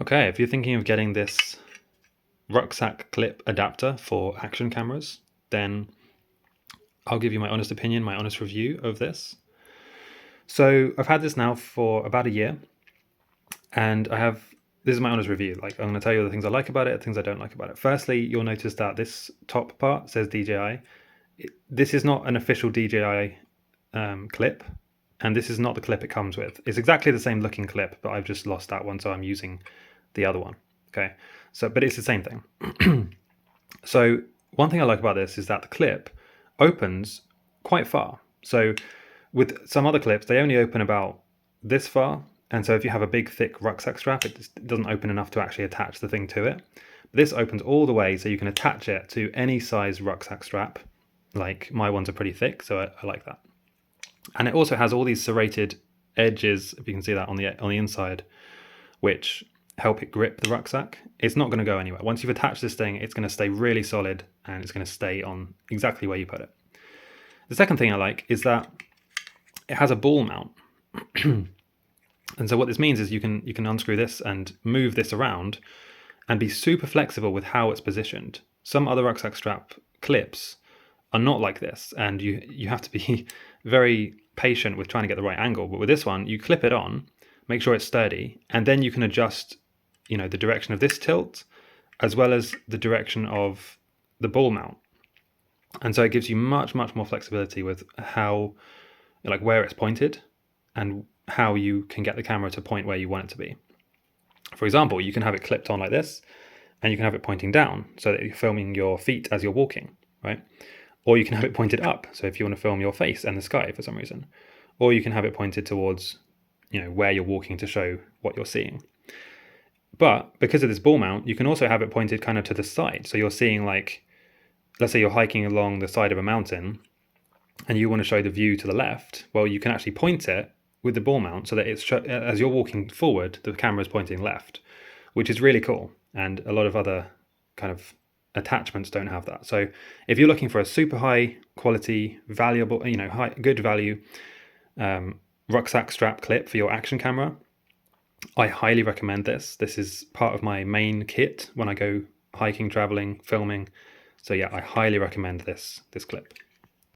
Okay, if you're thinking of getting this rucksack clip adapter for action cameras, then I'll give you my honest opinion, my honest review of this. So I've had this now for about a year, and this is my honest review. Like, I'm going to tell you the things I like about it, the things I don't like about it. Firstly, you'll notice that this top part says DJI. This is not an official DJI clip, and this is not the clip it comes with. It's exactly the same looking clip, but I've just lost that one, so I'm using the other one. Okay, but it's the same thing. So one thing I like about this is that the clip opens quite far. So with some other clips, they only open about this far. And so if you have a big, thick rucksack strap, it just doesn't open enough to actually attach the thing to it. But this opens all the way, so you can attach it to any size rucksack strap. Like, my ones are pretty thick, so I like that. And it also has all these serrated edges, if you can see that on the inside, which help it grip the rucksack. It's not going to go anywhere. Once you've attached this thing, it's going to stay really solid, and it's going to stay on exactly where you put it. The second thing I like is that it has a ball mount. And so what this means is you can unscrew this and move this around and be super flexible with how it's positioned. Some other rucksack strap clips are not like this, and you have to be very patient with trying to get the right angle. But with this one, you clip it on, make sure it's sturdy, and then you can adjust, the direction of this tilt as well as the direction of the ball mount. And so it gives you much, much more flexibility with how, like, where it's pointed and how you can get the camera to point where you want it to be. For example, you can have it clipped on like this, and you can have it pointing down so that you're filming your feet as you're walking, right? Or you can have it pointed up, so if you want to film your face and the sky for some reason. Or you can have it pointed towards, where you're walking to show what you're seeing. But because of this ball mount, you can also have it pointed kind of to the side. So you're seeing, like, let's say you're hiking along the side of a mountain and you want to show the view to the left. Well, you can actually point it with the ball mount so that as you're walking forward, the camera is pointing left, which is really cool. And a lot of other kind of attachments don't have that. So if you're looking for a super high quality, valuable, good value rucksack strap clip for your action camera, I highly recommend this. This is part of my main kit when I go hiking, traveling, filming. So yeah, I highly recommend this clip.